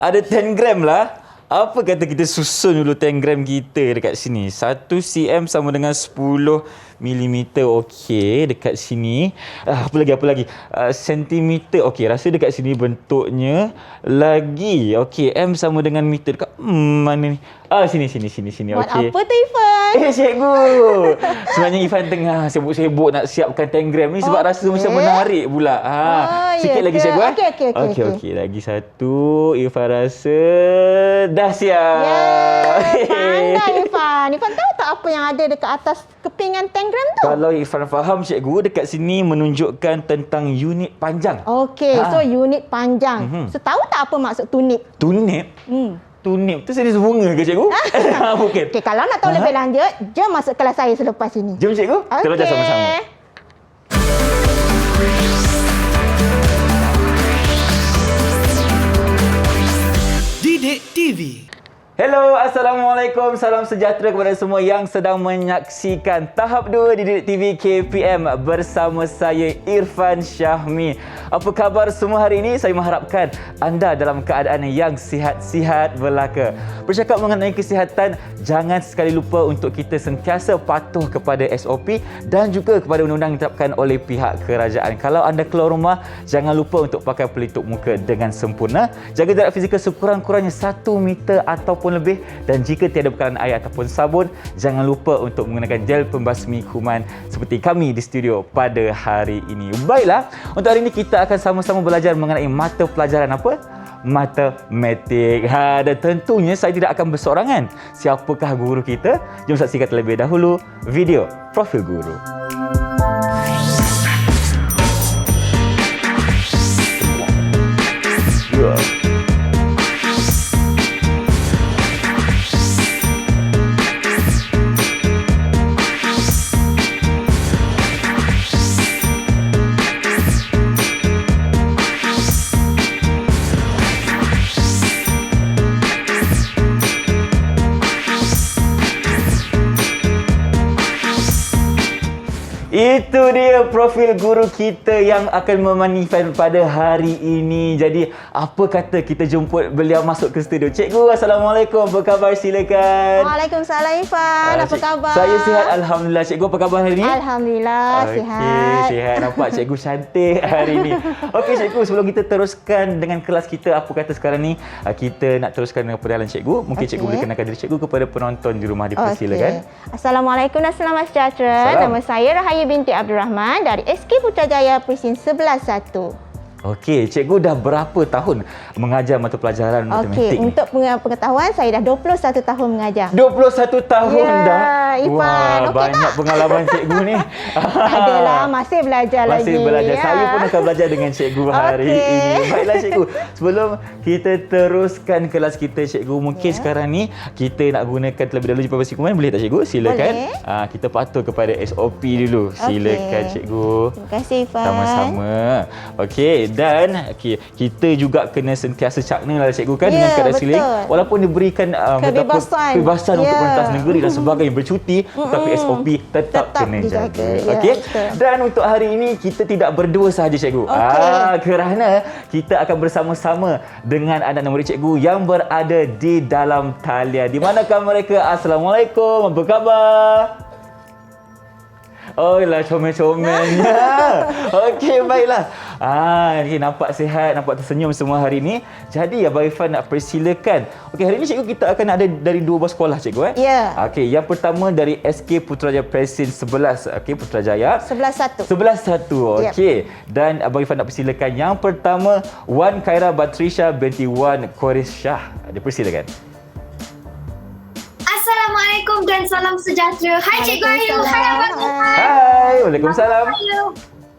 Ada 10 gram lah. Apa kata kita susun dulu 10 gram kita dekat sini. 1 cm sama dengan 10 milimeter. Okey, dekat sini. Apa lagi? Sentimeter. Okey, rasa dekat sini bentuknya lagi. Okey, M sama dengan meter. Dekat mana ni? Sini. Buat Okey. apa tu Irfan? Cikgu. Sebenarnya Irfan tengah sibuk-sibuk nak siapkan 10 gram ni sebab rasa macam menarik pula. Sikit lagi ke? cikgu. Okey. Lagi satu. Irfan rasa dah siap. Pandai Irfan. Irfan tahu tak apa yang ada dekat atas kepingan 10 gram tu? Kalau Irfan faham cikgu, dekat sini menunjukkan tentang unit panjang. Okey, so unit panjang. So tahu tak apa maksud tunip? Tunip? Tunip tu jenis bunga ke cikgu? Bukan. Okey, kalau nak tahu lebih lanjut, jom masuk kelas saya selepas ini. Jom cikgu, kita belajar sama-sama. Didik TV. Hello, Assalamualaikum. Salam sejahtera kepada semua yang sedang menyaksikan tahap 2 di Didik TV KPM bersama saya Irfan Syahmi. Apa khabar semua hari ini? Saya mengharapkan anda dalam keadaan yang sihat-sihat belaka. Bercakap mengenai kesihatan, jangan sekali lupa untuk kita sentiasa patuh kepada SOP dan juga kepada undang-undang yang ditetapkan oleh pihak kerajaan. Kalau anda keluar rumah, jangan lupa untuk pakai pelitup muka dengan sempurna. Jaga jarak fizikal sekurang-kurangnya 1 meter ataupun lebih, dan jika tiada bekalan air ataupun sabun, jangan lupa untuk menggunakan gel pembasmi kuman seperti kami di studio pada hari ini. Baiklah, untuk hari ini kita akan sama-sama belajar mengenai mata pelajaran apa? Matematik. Dan tentunya saya tidak akan bersorangan. Siapakah guru kita? Jom saksikan terlebih dahulu video profil guru. Itu dia profil guru kita yang akan memanifest pada hari ini. Jadi, apa kata kita jemput beliau masuk ke studio. Cikgu, Assalamualaikum. Apa khabar? Silakan. Waalaikumsalam Irfan. Apa khabar? Saya sihat, Alhamdulillah. Cikgu, apa khabar hari ini? Alhamdulillah, sihat. Sihat. Nampak cikgu cantik hari ini. Okey, cikgu, sebelum kita teruskan dengan kelas kita, apa kata sekarang ni, kita nak teruskan dengan perjalanan cikgu. Mungkin cikgu boleh kenalkan diri cikgu kepada penonton di rumah, dipersilakan. Assalamualaikum dan selamat sejahtera. Nama saya Rahaya binti Abdul Rahman dari SK Putrajaya Presin 11-1. Okey, cikgu dah berapa tahun mengajar mata pelajaran matematik ni? Untuk pengetahuan, saya dah 21 tahun mengajar. 21 tahun dah? Irfan, Wah, banyak pengalaman cikgu ni. Adalah, masih belajar lagi. Masih belajar. Saya pun akan belajar dengan cikgu hari ini. Baiklah cikgu, sebelum kita teruskan kelas kita cikgu, mungkin sekarang ni kita nak gunakan terlebih dahulu jumpa basi kuman. Boleh tak cikgu? Silakan. Boleh. Kita patuh kepada SOP dulu. Silakan cikgu. Terima kasih Irfan. Sama-sama. Okey, dan kita juga kena sentiasa cakna lah cikgu kan, dengan keadaan sekeliling. Walaupun diberikan kebebasan untuk pentas negeri dan sebagainya, bercuti, tapi SOP tetap kena jaga. Okey. Dan untuk hari ini kita tidak berdua sahaja cikgu. Kerana kita akan bersama-sama dengan anak-anak murid cikgu yang berada di dalam talian. Di manakah mereka? Assalamualaikum. Apa khabar? Oh lah, comel-comelnya. Okey, baiklah. Ni nampak sihat, nampak tersenyum semua hari ini. Jadi Abang Irfan nak persilakan. Okey, hari ini cikgu kita akan ada dari 2 buah sekolah cikgu Ya. Okey, yang pertama dari SK Putrajaya Presin 11. Okey, Putrajaya 11-1. 11-1. Okey. Dan Abang Irfan nak persilakan yang pertama, Wan Khaira Batrisha binti Wan Quraisyah. Dipersilakan. Assalamualaikum dan salam sejahtera. Hai Cikgu Ayu. Hai Abang Irfan. Hai, Waalaikumsalam.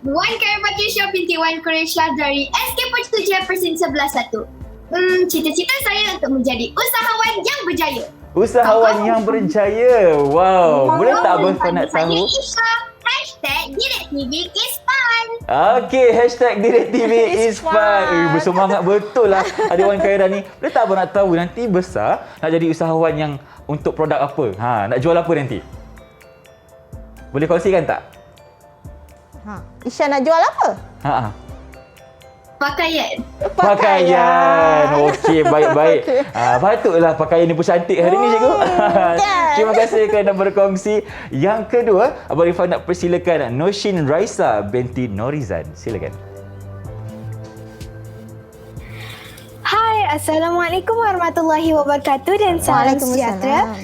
Wan Khaira Batrisha binti Wan Quraisyah dari SK Putrajaya Presin 11-1. Cita-cita saya untuk menjadi usahawan yang berjaya. Usahawan yang berjaya. Wow. Boleh tak Abang Irfan nak tahu? #DidikTV is fun. Okey, #DidikTV is fun. Bersemangat betul lah ada Wan Khaira ni. Boleh tak abang nak tahu nanti besar nak jadi usahawan yang untuk produk apa? Nak jual apa nanti? Boleh kongsikan tak? Isya nak jual apa? Pakaian. Pakaian. Okey, baik-baik. Patutlah pakaian ni pun cantik hari ni, cikgu. kan? Terima kasih kerana berkongsi. Yang kedua, Abang Irfan nak persilakan Noshin Raisa binti Norizan. Silakan. Hai, Assalamualaikum warahmatullahi wabarakatuh dan salam sejahtera.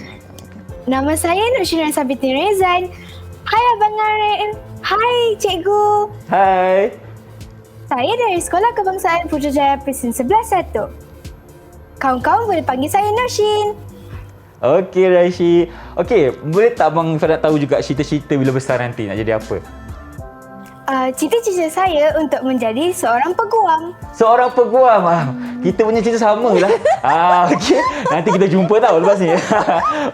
Nama saya Noshin Raisa binti Norizan. Hai Abang Arin. Hai Cikgu. Hai. Saya dari Sekolah Kebangsaan Putrajaya Presin 11-1. Kawan-kawan boleh panggil saya Noshin. Okey, Raishi. Okey, boleh tak Abang Irfan nak tahu juga cita-cita bila besar nanti nak jadi apa? Cita-cita saya untuk menjadi seorang peguam. Seorang peguam. Kita punya cerita sama lah. Okey. Nanti kita jumpa tau lepas ni.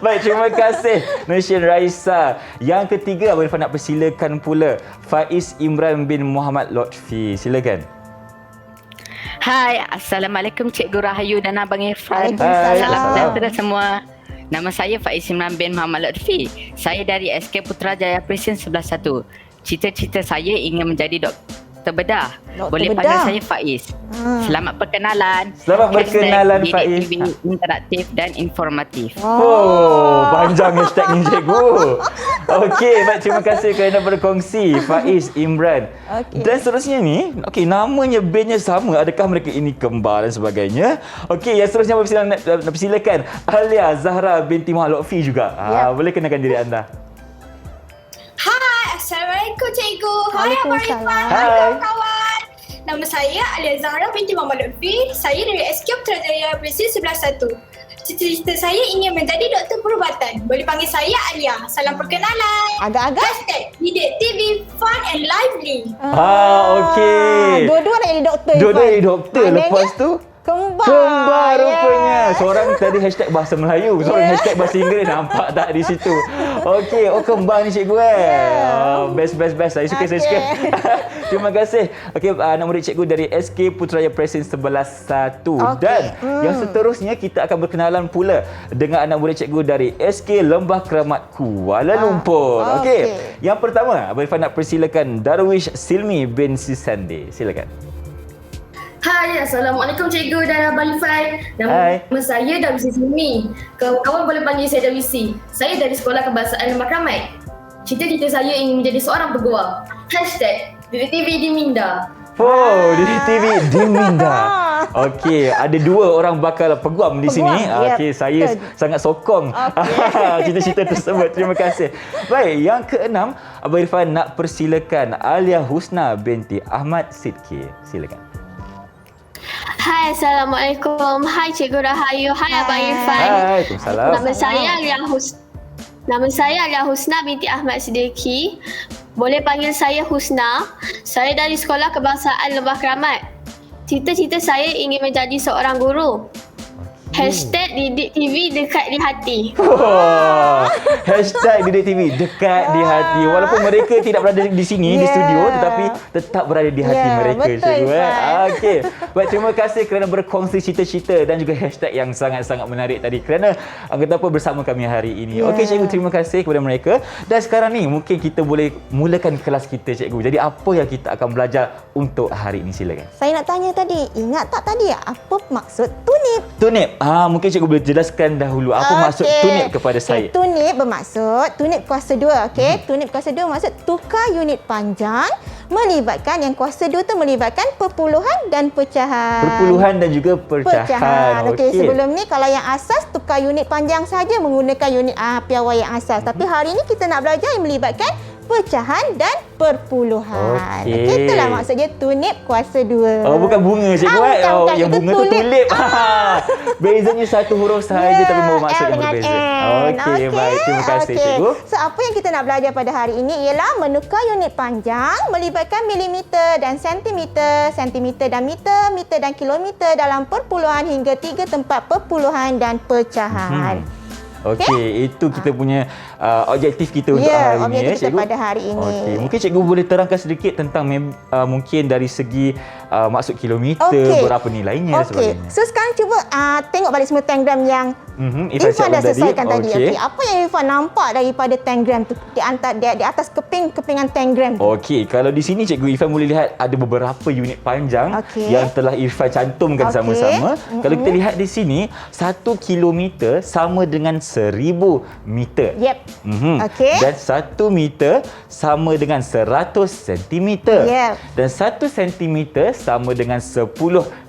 Baik, terima kasih Noshin Raisa. Yang ketiga, Abang Irfan nak persilakan pula Faiz Imran bin Muhammad Lotfi. Silakan. Hai, Assalamualaikum Cikgu Rahayu dan Abang Irfan. Waalaikumsalam. Salam sejahtera semua. Nama saya Faiz Imran bin Muhammad Lotfi. Saya dari SK Putrajaya Presin 11-1. Cita-cita saya ingin menjadi doktor bedah. Doktor Boleh bedah. panggil saya Faiz. Selamat perkenalan. Selamat berkenalan, Hashtag Faiz. DDTV interaktif dan informatif. Panjang hashtag ni, cikgu. Okey, baik, terima kasih kerana berkongsi Faiz Imran. Okey. Dan seterusnya ni, namanya bandnya sama. Adakah mereka ini kembar dan sebagainya? Okey, yang seterusnya nak persilakan Alia Zahra binti Muhammad Lotfi juga. Boleh kenakan diri anda. Hai, Assalamualaikum Cikgu. Hai Abang Irfan. Waalaikumsalam. Hai Hai. kawan-kawan. Nama saya Alia Zahra binti Muhammad Lutfi. Saya dari SK Putrajaya Presin 11-1. Cita-cita saya ingin menjadi doktor perubatan. Boleh panggil saya Alia. Salam perkenalan. Agak-agak. Hashtag Didik TV Fun and Lively. Okey. Dua-dua nak jadi doktor. Dua-dua Irfan. jadi doktor. Maknanya Lepas tu Kembar. kembar rupanya. Yes. Seorang tadi hashtag bahasa Melayu, seorang hashtag bahasa Inggeris. Nampak tak di situ? Okey, kembar ni cikgu best. Saya suka. Terima kasih. Okey, anak murid cikgu dari SK Putrajaya Presin 11-1. Okey. Dan yang seterusnya kita akan berkenalan pula dengan anak murid cikgu dari SK Lembah Keramat Kuala Lumpur. okey. Yang pertama, Abang Irfan nak persilakan Darwish Silmi bin Sisande. Silakan. Hai, Assalamualaikum Cikgu dan Abang Irfan. Hai. Nama saya Darwisi Sumi. Kawan-kawan boleh panggil saya Darwisi. Saya dari Sekolah Kebangsaan Lembah Keramat. Cita-cita saya ingin menjadi seorang peguam. Hashtag DDTV di Minda. DDTV di Minda. Okey, ada dua orang bakal peguam di sini. Peguam, Okey, yep, saya betul. sangat sokong cita-cita tersebut. Terima kasih. Baik, yang keenam, Abang Irfan nak persilakan Alia Husna binti Ahmad Sidki. Silakan. Hai, Assalamualaikum. Hai Cikgu Rahayu. Hai Abang Irfan. Waalaikumsalam. Nama saya Alia Husna binti Ahmad Siddiqui. Boleh panggil saya Husna. Saya dari Sekolah Kebangsaan Lembah Keramat. Cita-cita saya ingin menjadi seorang guru. Hashtag Didik TV dekat di hati. Hashtag Didik TV dekat di hati. Walaupun mereka tidak berada di sini, di studio, tetapi tetap berada di hati mereka. betul, Cikgu. Irfan. Okey. Baik, terima kasih kerana berkongsi cita-cita dan juga hashtag yang sangat-sangat menarik tadi kerana kata apa bersama kami hari ini. Okey, cikgu, terima kasih kepada mereka. Dan sekarang ni mungkin kita boleh mulakan kelas kita, cikgu. Jadi apa yang kita akan belajar untuk hari ini? Silakan. Saya nak tanya tadi, ingat tak tadi apa maksud tunip? Tunip. Mungkin cikgu boleh jelaskan dahulu apa maksud tunip kepada saya. Tunip bermaksud tunip kuasa 2. Okey, tunip kuasa 2 maksud tukar unit panjang melibatkan yang kuasa 2 tu melibatkan perpuluhan dan pecahan. Perpuluhan dan juga pecahan. Okey, sebelum ni kalau yang asas tukar unit panjang saja menggunakan unit piawai yang asas. Tapi hari ni kita nak belajar yang melibatkan pecahan dan perpuluhan. Okey. Itulah maksudnya tunip kuasa 2. Bukan bunga cikgu. bukan. Yang Itu bunga tu tulip. Bezanya satu huruf sahaja tapi membawa maksud L yang dengan berbeza. N. Okey, baik. Terima kasih cikgu. So apa yang kita nak belajar pada hari ini ialah menukar unit panjang melibatkan milimeter dan sentimeter, sentimeter dan meter, meter dan kilometer dalam perpuluhan hingga 3 tempat perpuluhan dan pecahan. Okey, itu kita punya objektif kita untuk hari ini, objektif kita cikgu. pada hari ini. Okey, mungkin cikgu boleh terangkan sedikit tentang mungkin dari segi maksud kilometer, berapa nilainya dan sebagainya. So sekarang cuba tengok balik semua tangram yang Irfan dah selesaikan tadi. Okey, apa yang Irfan nampak daripada tangram tu di atas kepingan tangram tu? Okey, kalau di sini Cikgu Irfan boleh lihat ada beberapa unit panjang yang telah Irfan cantumkan sama-sama. Kalau kita lihat di sini, 1 kilometer sama dengan 1000 meter. Yep. Okey. Dan 1 meter sama dengan 100 sentimeter. Yep. Dan 1 sentimeter sama dengan 10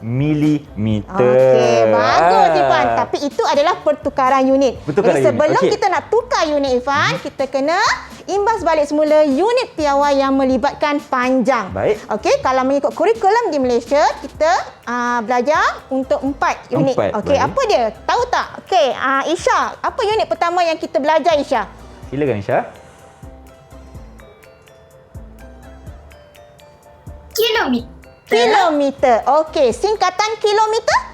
milimeter. Okey, bagus Irfan. Tapi itu adalah pertukaran unit. Pertukaran Jadi sebelum unit. kita nak tukar unit Irfan, kita kena imbas balik semula unit piawai yang melibatkan panjang. Baik. Okey, kalau mengikut kurikulum di Malaysia, kita belajar untuk 4 unit. Okey, apa dia? Tahu tak? Okey, Isha, apa unit pertama yang kita belajar Isha? Silakan Isha. Kilometer. Okey, singkatan kilometer?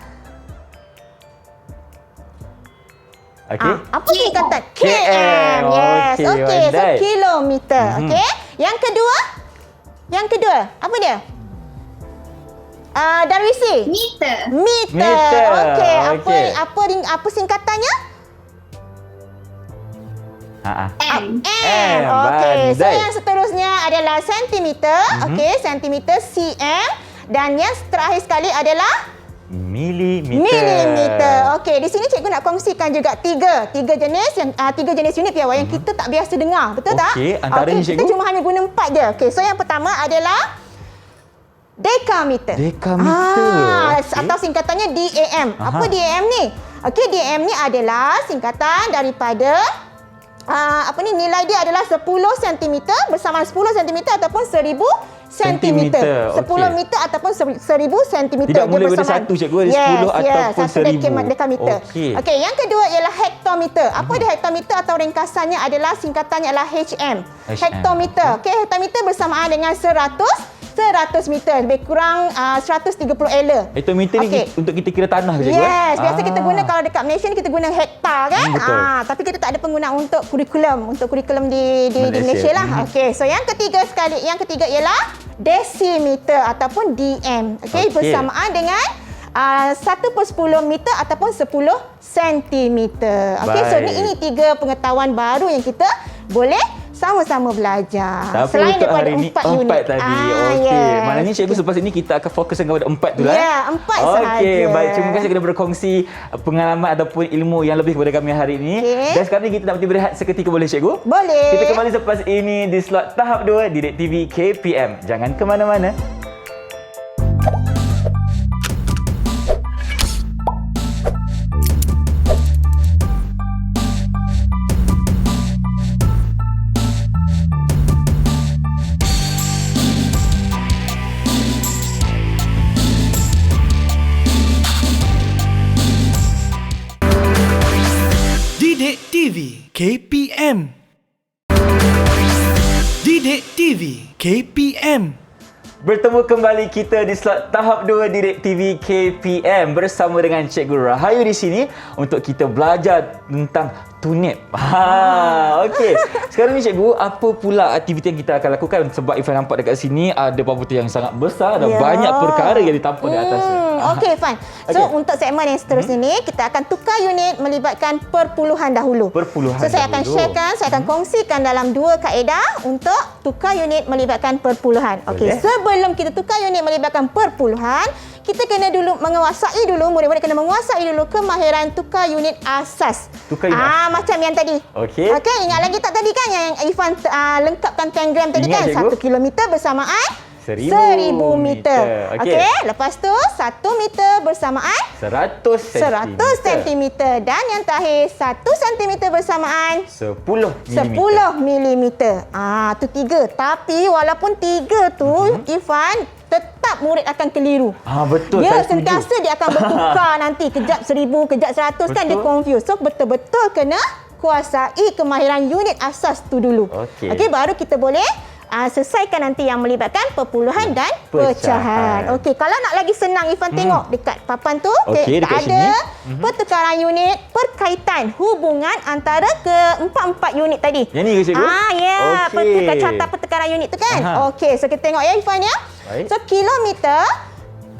Okey. Apa singkatan? KM. Yes. Okey, so pandai. kilometer. Okey. Yang kedua, apa dia? Darwisi. Meter. Meter. Okey, Okey. apa singkatannya? M. Okey, so pandai. yang seterusnya adalah sentimeter. Okey, sentimeter cm, dan yang terakhir sekali adalah milimeter. Okey, di sini cikgu nak kongsikan juga tiga jenis unit piawai yang kita tak biasa dengar. Betul tak? Okey, antaranya kita cikgu? cuma hanya guna 4 je. Okey, so yang pertama adalah dekameter. Atau singkatannya DAM. Apa DAM ni? Okey, DAM ni adalah singkatan daripada nilai dia adalah 10 cm bersama 10 cm ataupun 1000 cm. 10 meter ataupun 1000 cm. Tidak boleh berdasar satu cikgu, ada 10 ataupun 1000. Dekameter. Okey, yang kedua ialah hektometer. Apa dia hektometer atau ringkasannya adalah singkatannya adalah HM. Hektometer. Okey, hektometer bersamaan dengan 100 meter, lebih kurang 130 ela. Hektometer ni untuk kita kira tanah ke cikgu? Yes, biasa kita guna kalau dekat Malaysia ni kita guna hektar kan? Betul. Tapi kita tak ada penggunaan untuk kurikulum di Malaysia lah. Okey, so yang ketiga ialah desimeter ataupun DM. Okey, bersamaan dengan 1/10 meter ataupun 10 sentimeter. Okey, so ini 3 pengetahuan baru yang kita boleh sama-sama belajar. Tapi selain untuk daripada hari ini 4 unit. 4 tadi. Okey. Yes. Maknanya cikgu selepas ini kita akan fokuskan kepada 4 tu lah. Ya, 4 sahaja. Okey, baik. Terima kasih kerana berkongsi pengalaman ataupun ilmu yang lebih kepada kami hari ini. Okey. Dan sekarang ni kita nak berhenti berehat seketika, boleh cikgu? Boleh. Kita kembali selepas ini di slot tahap 2 di Didik TV KPM. Jangan ke mana-mana. Didik TV KPM. Didik TV KPM. Bertemu kembali kita di slot tahap 2 Didik TV KPM bersama dengan Cikgu Rahayu di sini untuk kita belajar tentang tunip. Okey. Sekarang ni cikgu, apa pula aktiviti yang kita akan lakukan? Sebab Ifan nampak dekat sini ada bambu yang sangat besar dan banyak perkara yang ditampung di atasnya. Okey, fine. So untuk segmen yang seterusnya ni kita akan tukar unit melibatkan perpuluhan dahulu. So saya akan sharekan, saya akan kongsikan dalam 2 kaedah untuk tukar unit melibatkan perpuluhan. Okey, sebelum kita tukar unit melibatkan perpuluhan, kita kena murid-murid kena menguasai dulu kemahiran tukar unit asas. Tukar unit asas. Macam yang tadi. Okey. Okey, ingat lagi tak tadi kan yang Irfan lengkapkan tangram tadi Ingat, kan? cikgu. 1 kilometer bersamaan 1000 meter. Okey. Lepas tu 1 meter bersamaan 100 sentimeter. Dan yang terakhir 1 sentimeter bersamaan 10 milimeter. Tu 3. Tapi walaupun 3 tu, Irfan, tetap murid akan keliru. Betul. Dia saya setuju. sentiasa dia akan bertukar nanti. Kejap 1000, kejap 100 kan dia Betul. confuse. So betul-betul kena kuasai kemahiran unit asas tu dulu. Okey, baru kita boleh selesaikan nanti yang melibatkan perpuluhan dan pecahan. Okey, kalau nak lagi senang Irfan tengok dekat papan tu, Okey, dekat ada sini. pertukaran unit, perkaitan hubungan antara keempat-empat unit tadi. Yang ni ke cikgu? Ya, carta pertukaran unit tu kan. Okey, so kita tengok ya Irfan ya. Baik. So kilometer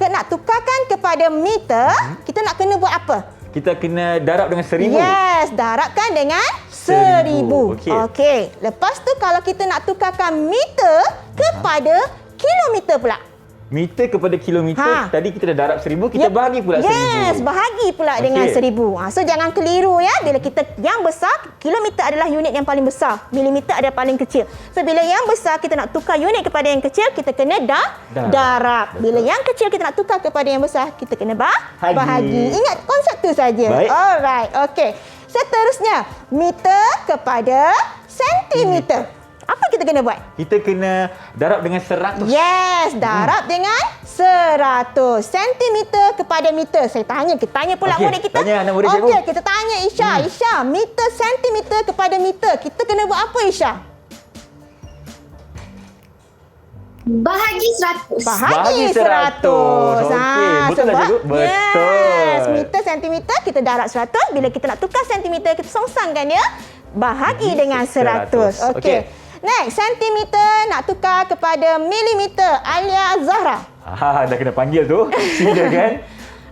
nak tukarkan kepada meter, kita nak kena buat apa? Kita kena darab dengan 1000. Yes, darabkan dengan 1000. Okey. Lepas tu kalau kita nak tukarkan meter kepada kilometer pula. Meter kepada kilometer. Tadi kita dah darab 1000, kita bahagi pula 1000. Yes, bahagi pula dengan 1000. So jangan keliru ya. Bila kita yang besar, kilometer adalah unit yang paling besar. Milimeter adalah paling kecil. So bila yang besar kita nak tukar unit kepada yang kecil, kita kena darab. Bila yang kecil kita nak tukar kepada yang besar, kita kena bahagi. Ingat konsep tu saja. Baik. Alright. Okey. Seterusnya, meter kepada sentimeter. Apa kita kena buat? Kita kena darab dengan 100. Yes, darab dengan 100. Sentimeter kepada meter. Kita tanya pula murid kita. Tanya anak murid cikgu. Okey, kita tanya Isha. Isha, meter sentimeter kepada meter. Kita kena buat apa Isha? Bahagi 100. Bahagi 100. Okey, betul tak cikgu? Betul. Yes, meter sentimeter kita darab 100. Bila kita nak tukar sentimeter, kita songsangkan dia. Bahagi dengan 100. Okey. Next, sentimeter nak tukar kepada milimeter. Alia Zahra. Dah kena panggil tu. Sila kan?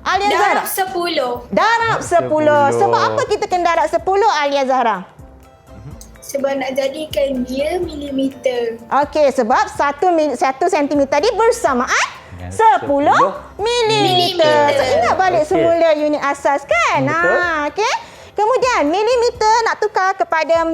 Alia Zahra. Darab 10. Darab 10. Sebab apa kita kena darab 10 Alia Zahra? Sebab nak jadikan dia milimeter. Okey, sebab 1 cm tadi bersamaan 10 milimeter. So, ingat balik semula unit asas kan? Betul. Okey. Kemudian milimeter nak tukar kepada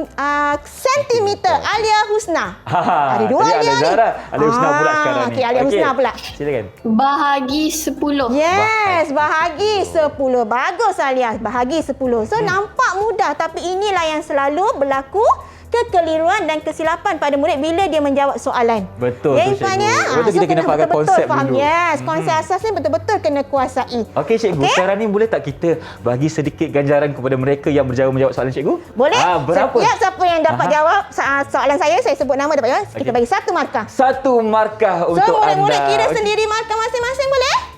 sentimeter. Alia Husna. Ada dua Alia ni. Alia Husna pula sekarang ni. Okey, Alia Husna pula. Silakan. Bahagi 10. Yes, bahagi 10. Bagus Alia, bahagi 10. So nampak mudah tapi inilah yang selalu berlaku kekeliruan dan kesilapan pada murid bila dia menjawab soalan. Betul ya, tu Irfan, cikgu. ya? Betul kita kena faham konsep faham. dulu. Yes, konsep asas ni betul-betul kena kuasai. Okey cikgu, sekarang ni boleh tak kita bagi sedikit ganjaran kepada mereka yang menjawab soalan cikgu? Boleh? Berapa? Setiap siapa yang dapat jawab soalan saya sebut nama dapat jawab, kita bagi 1 markah. 1 markah untuk anda. So murid-murid kira sendiri markah masing-masing boleh?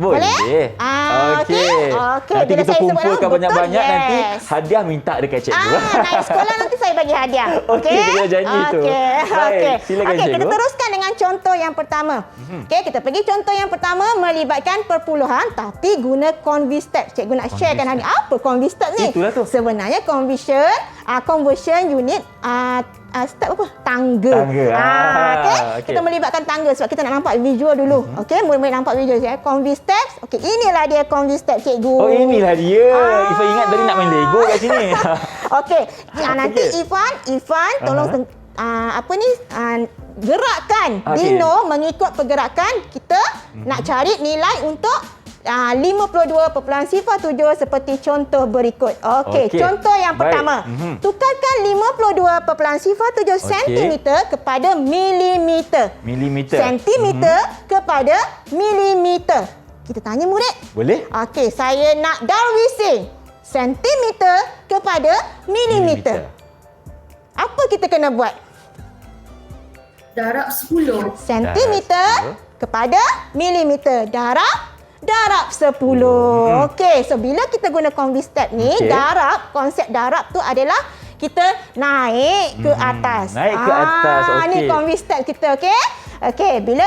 Boleh. Okey. Nanti kita kumpulkan banyak-banyak, nanti hadiah minta dekat cikgu. Naik sekolah nanti saya bagi hadiah. Okey, kita janji tu. Baik, silakan cikgu. Kita teruskan dengan contoh yang pertama. Okey, kita pergi contoh yang pertama melibatkan perpuluhan tapi guna convstep. Cikgu nak sharekan hari apa convstep ni? Itulah tu. Sebenarnya conversion unit step apa? Tangga. Okey. Kita melibatkan tangga sebab kita nak nampak visual dulu. Okey, murid-murid nampak visual ya. Convstep. Okey, inilah dia convstep cikgu. Oh, inilah dia. Ifan ingat tadi nak main Lego kat sini. Okey. Nanti Ifan tolong gerakkan Dino mengikut pergerakan kita nak cari nilai untuk 52.07 seperti contoh berikut. Okey, contoh yang pertama. Tukarkan 52.07 cm kepada milimeter. Sentimeter kepada milimeter. Kita tanya murid. Boleh? Okey, saya nak darwising. Sentimeter kepada milimeter. Apa kita kena buat? Darab 10. Sentimeter kepada milimeter. Darab 10. Okey, so bila kita guna convstep ni, konsep darab tu adalah kita naik ke atas. Naik ke atas. Okey. Ni convstep kita, okey? Okey, bila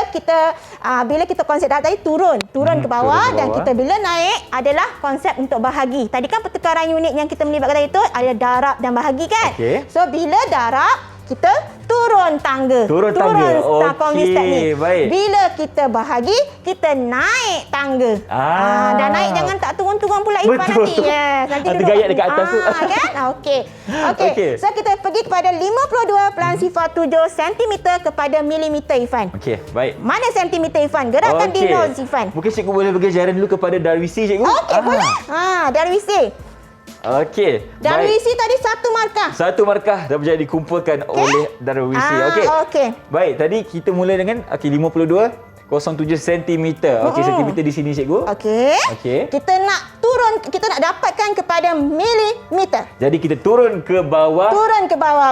kita konsep darab tadi turun ke bawah dan kita bila naik adalah konsep untuk bahagi. Tadi kan pertukaran unit yang kita melibatkan tadi tu ada darab dan bahagi kan? So bila darab kita turun tangga. Turun convstep ni. Baik. Bila kita bahagi, kita naik tangga. Dan naik jangan tak turun-turun pula Ifan nanti. Yes, nanti duduk tergayat dekat atas tu. Kan? Okey. So kita pergi kepada 52.07 cm kepada milimeter Ifan. Okey, baik. Mana sentimeter Ifan? Gerakkan Dino Ifan. Mungkin cikgu boleh bagi ajaran dulu kepada Darwisi cikgu. Okey, boleh. Darwisi. Okey. Darwisi tadi 1 markah. 1 markah dah berjaya dikumpulkan oleh Darwisi. Okey. Baik, tadi kita mula dengan 52.07 cm. Okey, sentimeter di sini cikgu. Okey. Kita nak dapatkan kepada milimeter. Jadi kita turun ke bawah.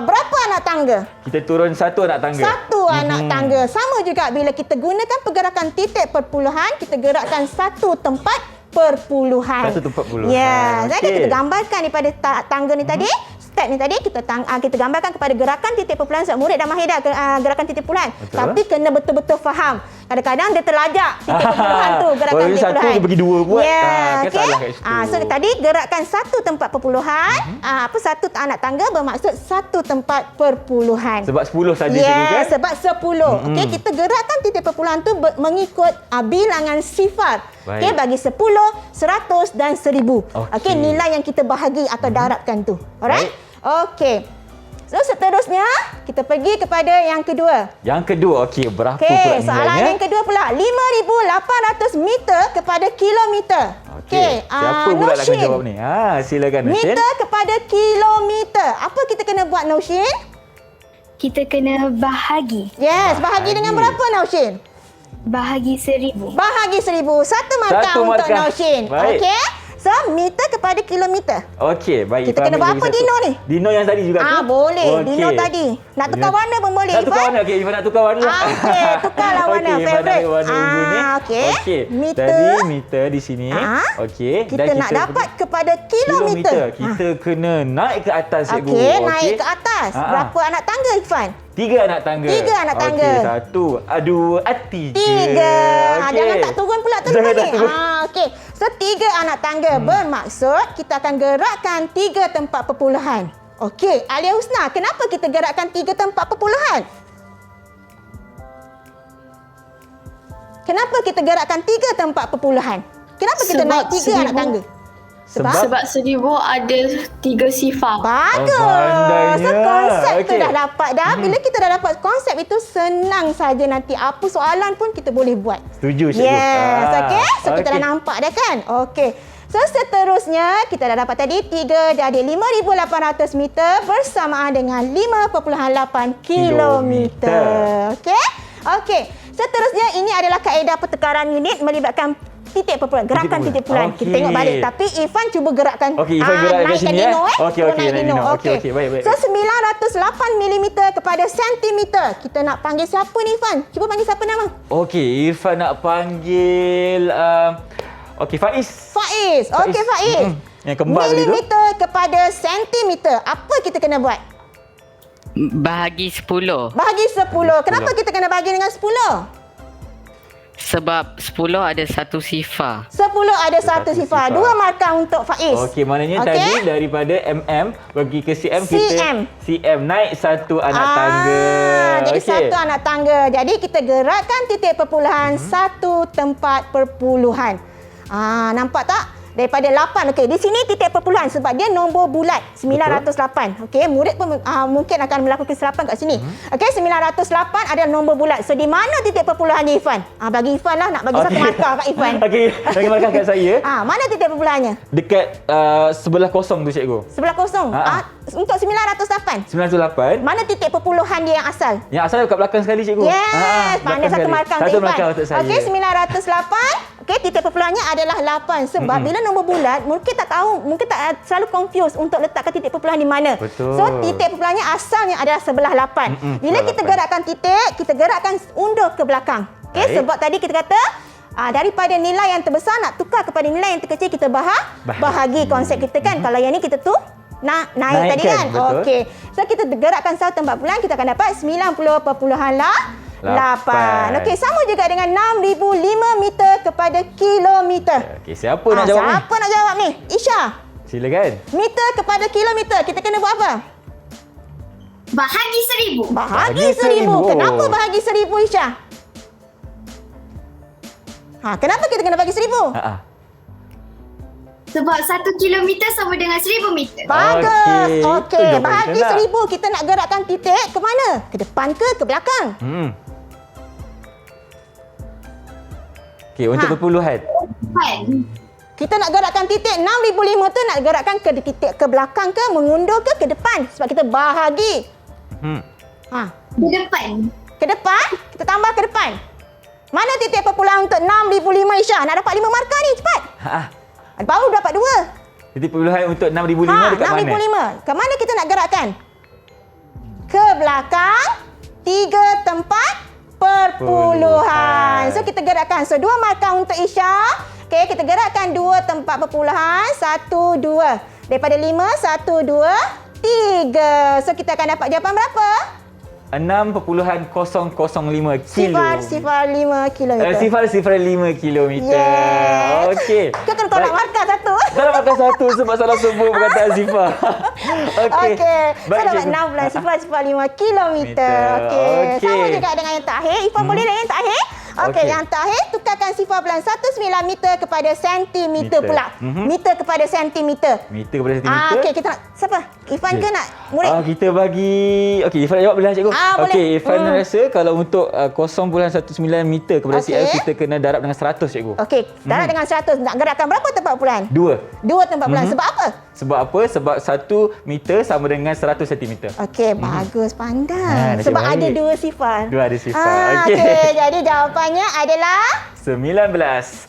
Berapa anak tangga? Kita turun 1 anak tangga. 1 anak tangga. Sama juga bila kita gunakan pergerakan titik perpuluhan, kita gerakkan 1 tempat perpuluhan. 1 tempat puluhan. Ya, kita gambarkan daripada tangga ni tadi. step ni tadi kita gambarkan kepada gerakan titik perpuluhan sebab murid dah mahir dah gerakan titik perpuluhan. Tapi kena betul-betul faham. Kadang-kadang dia terlajak titik perpuluhan tu gerakan titik perpuluhan. Satu dia bagi dua buat. Okay. Salah kat situ. So tadi gerakan satu tempat perpuluhan, satu anak tangga bermaksud satu tempat perpuluhan. Sebab 10 saja cikgu kan? Sebab 10. Okey, kita gerakkan titik perpuluhan tu mengikut bilangan sifar. Okey, bagi 10, 100 dan 1000. Okey, nilai yang kita bahagi atau darabkan tu. Alright? Okey. So seterusnya kita pergi kepada yang kedua. Yang kedua, okey, berapa pula Okey, nilainya? soalan yang kedua pula 5,800 meter kepada kilometer. Okey, siapa pula nak jawab ni? Silakan Noshin. Meter kepada kilometer. Apa kita kena buat Noshin? Kita kena bahagi. Yes, bahagi dengan berapa Noshin? Bahagi 1000. Bahagi 1000. Satu markah untuk Noshin. Baik. Okey. So, meter kepada kilometer. Okey, baik. Kita kena buat apa Dino ni? Dino yang tadi juga tu? Boleh. Dino tadi. Nak tukar warna pun boleh, Nak tukar warna? Okey, Ifan nak tukar warna. Okey, tukarlah warna. Okey, Favorite. warna ungu ni. Okey. Meter. Tadi meter di sini. Okey. Kita nak dapat kepada kilometer. Kita kena naik ke atas, cikgu. Okey, naik ke atas. Berapa anak tangga, Ifan? 3 anak tangga. 3 anak tangga. Okey, 1, 2, 3. 3. Jangan tak turun pula tu Jangan ni. tak turun. Okey. So 3 anak tangga bermaksud kita akan gerakkan 3 tempat perpuluhan. Okey, Alia Husna, kenapa kita gerakkan 3 tempat perpuluhan? Kenapa kita gerakkan 3 tempat perpuluhan? Kenapa kita naik 3 anak tangga? Sebab 1000 ada 3 sifar. Bagus. So konsep tu dah dapat dah. Bila kita dah dapat konsep itu, senang saja nanti apa soalan pun kita boleh buat. Setuju, cikgu. Yes, okey. So kita dah nampak dah kan? Okey. So seterusnya kita dah dapat tadi 3 dari 5,800 meter bersamaan dengan 5.8 kilometer. Okey? Okey. Seterusnya ini adalah kaedah pertukaran unit melibatkan titik perpuluhan, gerakan titik perpuluhan. Kita tengok balik. Tapi Ifan cuba gerakkan. Okey, Ifan gerakkan kat sini Dino, Okey, naik Dino. Okey, baik. So 908 mm kepada sentimeter. Kita nak panggil siapa ni Ifan? Cuba panggil siapa nama? Okey, Irfan nak panggil Faiz. Faiz. Okey, Faiz. Yang kembar tadi tu. Milimeter kepada sentimeter. Apa kita kena buat? Bahagi 10. Bahagi 10. Kenapa kita kena bahagi dengan 10? Sebab 10 ada satu sifar. 10 ada satu sifar. 2 markah untuk Faiz. Okey, maknanya tadi daripada MM pergi ke CM, kita CM naik satu anak tangga. Jadi satu anak tangga. Jadi kita gerakkan titik perpuluhan satu tempat perpuluhan. Nampak tak? Daripada 8. Okey, di sini titik perpuluhan sebab dia nombor bulat 908. Okey, murid pun mungkin akan melakukan kesilapan kat sini. Okey, 908 adalah nombor bulat. So di mana titik perpuluhannya Ifan? Bagi Ifan lah, nak bagi satu markah kat Ifan. Okey, bagi markah kat saya. Mana titik perpuluhannya? Dekat sebelah kosong tu, cikgu. Sebelah kosong. Untuk 908. 908. Mana titik perpuluhan dia yang asal? Yang asal dekat belakang sekali, cikgu. Yes, pandai satu markah untuk Ifan. Satu markah untuk saya. Okey, 908. Okey, titik perpuluhannya adalah 8 sebab bila nombor bulat mungkin tak tahu, mungkin tak selalu confuse untuk letakkan titik perpuluhan di mana. Betul. So titik perpuluhannya asalnya adalah sebelah 8. Bila kita gerakkan titik, kita gerakkan undur ke belakang. Okey, sebab tadi kita kata daripada nilai yang terbesar nak tukar kepada nilai yang terkecil, kita bahagi konsep kita kan. Kalau yang ni kita tu naik tadi kan. Okey. So kita gerakkan satu tempat perpuluhan, kita akan dapat 90.8. Okey, sama juga dengan 6,005 meter kepada kilometer. Okey, siapa nak jawab ni? Siapa nak jawab ni? Isha. Silakan. Meter kepada kilometer, kita kena buat apa? Bahagi 1000. Bahagi 1000. Kenapa bahagi 1000 Isha? Kenapa kita kena bagi 1000? Sebab 1 kilometer sama dengan 1000 meter. Bagus. Okey, bahagi 1000 kita nak gerakkan titik ke mana? Ke depan ke belakang? Okey, untuk perpuluhan. Kita nak gerakkan titik 6,005 tu nak gerakkan ke titik ke belakang ke, mengundur ke depan sebab kita bahagi. Ke depan. Ke depan, kita tambah ke depan. Mana titik perpuluhan untuk 6,005 Isha? Nak dapat 5 markah ni, cepat. Baru dapat 2. Titik perpuluhan untuk 6,005 dekat mana? 6,005. Ke mana kita nak gerakkan? Ke belakang 3 tempat perpuluhan. So kita gerakkan. So 2 markah untuk Isha. Okey, kita gerakkan 2 tempat perpuluhan. 1, 2. Daripada 5, 1, 2, 3. So kita akan dapat jawapan berapa? 6.005 kilo. Sifar 5 kilometer. Sifar 5 kilometer. Yes. Okey. Kau kan kau nak markah satu. Dah nak makan satu sebab salah sebut perkataan sifar. Okey. Saya dapat 16 sifar 5 kilometer. Okey. Sama juga dengan yang terakhir. Ifan boleh nak yang terakhir? Okey, yang terakhir tukarkan sifar bulan 19 meter kepada sentimeter pula. Meter kepada sentimeter. Meter kepada sentimeter. Okey, kita nak siapa? Ifan ke nak murid? Kita bagi Ifan jawab boleh cikgu. Okey, Ifan rasa kalau untuk 0.19 meter kepada cm kita kena darab dengan 100 cikgu. Okey, darab dengan 100. Nak gerakkan berapa tempat bulan? 2 tempat bulan. Sebab apa? Sebab apa? Sebab 1 meter sama dengan 100 cm. Okey, bagus, pandai. Sebab ada 2 sifar. 2 ada sifar. Okey, jadi jawapannya adalah 19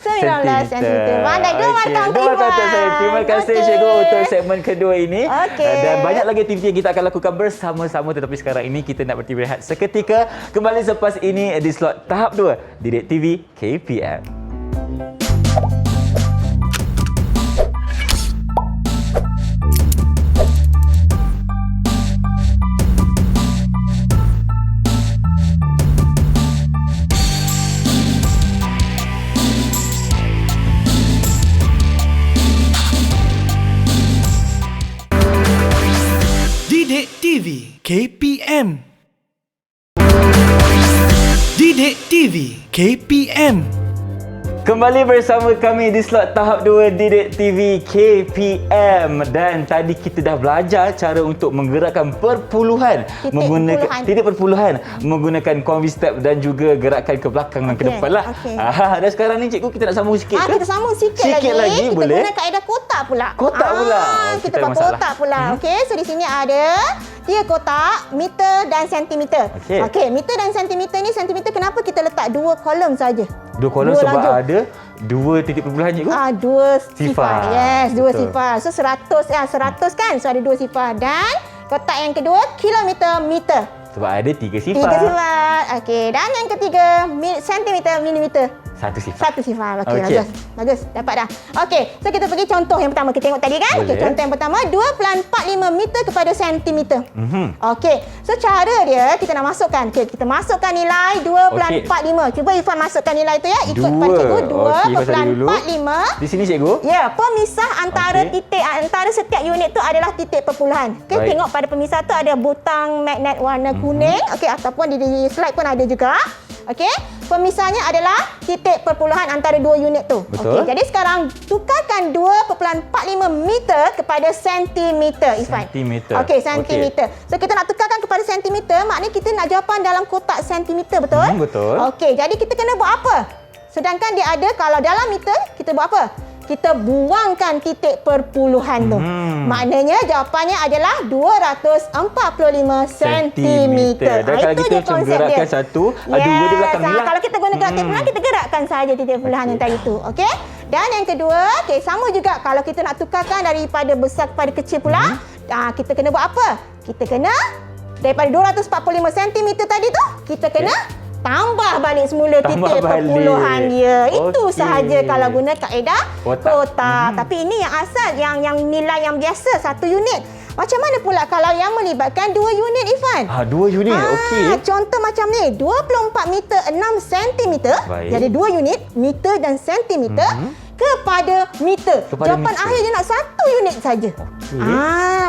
cm. Pandai. 2 markah untuk Ifan. Terima kasih cikgu untuk segmen kedua ini. Dan banyak lagi aktiviti yang kita akan lakukan bersama-sama, tetapi sekarang ini kita nak beristirahat seketika. Kembali selepas ini di slot tahap 2 Didik TV KPM. Didik TV KPM. Didik TV KPM. Kembali bersama kami di slot tahap 2 Didik TV KPM. Dan tadi kita dah belajar cara untuk menggerakkan perpuluhan titik perpuluhan menggunakan combi step dan juga gerakan ke belakang dan ke depan lah. Dan sekarang ni cikgu kita nak sambung sikit ke? Kita sambung sikit lagi. Kita boleh? guna kaedah kotak pula. Kotak pula. Kita buat kotak pula. Okey, so di sini ada 3 kotak, meter dan sentimeter. Okey, meter dan sentimeter ni, sentimeter kenapa kita letak 2 kolom saja? 2 kolom sebab ada 2 titik perpuluhan cikgu. 2 sifar. Yes, 2 Betul. sifar. So 100 kan. So ada 2 sifar. Dan kotak yang kedua, kilometer, meter. Sebab ada 3 sifar. 3 sifar. Okey, dan yang ketiga, sentimeter, milimeter. 1 sifar. 1 sifar. Okey, bagus. Dapat dah. Okey, so kita pergi contoh yang pertama. Kita tengok tadi kan? Okay, contoh yang pertama, 2.45 meter kepada sentimeter. Okey, so cara dia kita nak masukkan. Okey, kita masukkan nilai 2.45. Cuba Ifan masukkan nilai tu ya. Ikut pada cikgu, 2.45. Di sini cikgu. Ya, pemisah antara titik, antara setiap unit tu adalah titik perpuluhan. Okey, tengok pada pemisah tu ada butang magnet warna kuning. Okey, ataupun di slide pun ada juga. Okey, pemisahnya adalah titik perpuluhan antara 2 unit tu. Okey, jadi sekarang tukarkan 2.45 meter kepada sentimeter, Ifan. Sentimeter. Okey, sentimeter. So kita nak tukarkan kepada sentimeter, maknanya kita nak jawapan dalam kotak sentimeter, betul? Betul. Okey, jadi kita kena buat apa? Sedangkan dia ada, kalau dalam meter, kita buat apa? Kita buangkan titik perpuluhan tu. Maknanya jawapannya adalah 245 cm. Dan kalau kita macam gerakkan satu, dua di belakang ni lah. Kalau kita guna gerak titik perpuluhan, kita gerakkan saja titik perpuluhan yang tadi tu. Okey? Dan yang kedua, sama juga kalau kita nak tukarkan daripada besar kepada kecil pula, kita kena buat apa? Kita kena daripada 245 cm tadi tu, kita kena tambah balik semula titik perpuluhan dia. Itu sahaja kalau guna kaedah kotak. Tapi ini yang asal, yang nilai yang biasa, 1 unit. Macam mana pula kalau yang melibatkan 2 unit, Ifan? 2 unit, okey. Contoh macam ni, 24 meter 6 cm. Jadi 2 unit, meter dan sentimeter. Kepada meter. Jawapan akhir dia nak 1 unit saja.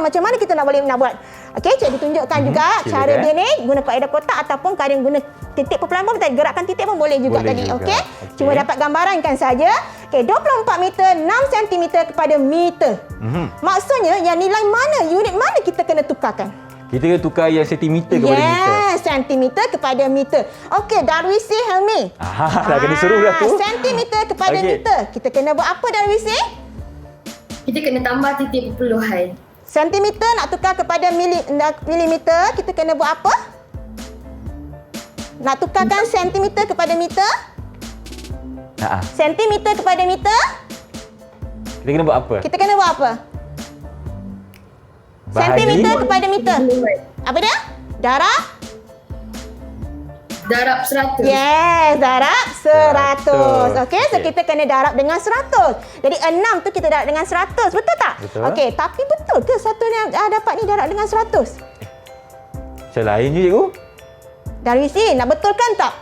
Macam mana kita nak buat? Okey, cikgu tunjukkan juga cara dia ni guna kaedah kotak ataupun kadang guna titik perpuluhan pun kita gerakkan titik pun boleh juga tadi. Okey. Cuma dapat gambarankan saja. Okey, 24 meter 6 cm kepada meter. Maksudnya yang nilai mana, unit mana kita kena tukarkan? Kita kena tukar yang sentimeter kepada meter. Sentimeter kepada meter. Okey, Darwisi Helmi. Dah kena suruh dah tu. Sentimeter kepada meter. Kita kena buat apa, Darwisi? Kita kena tambah titik perpuluhan. Sentimeter nak tukar kepada milimeter, kita kena buat apa? Nak tukarkan sentimeter kepada meter? Sentimeter kepada meter? Kita kena buat apa? Kita kena buat apa? Sentimeter kepada meter. Apa dia? Darab 100. Yes, darab 100. Okey, so kita kena darab dengan 100. Jadi 6 tu kita darab dengan 100, betul tak? Betul. Okey, tapi betul betul ke satu yang dapat ni darab dengan 100? Macam lain je cikgu. Darwisi, nak betulkan tak?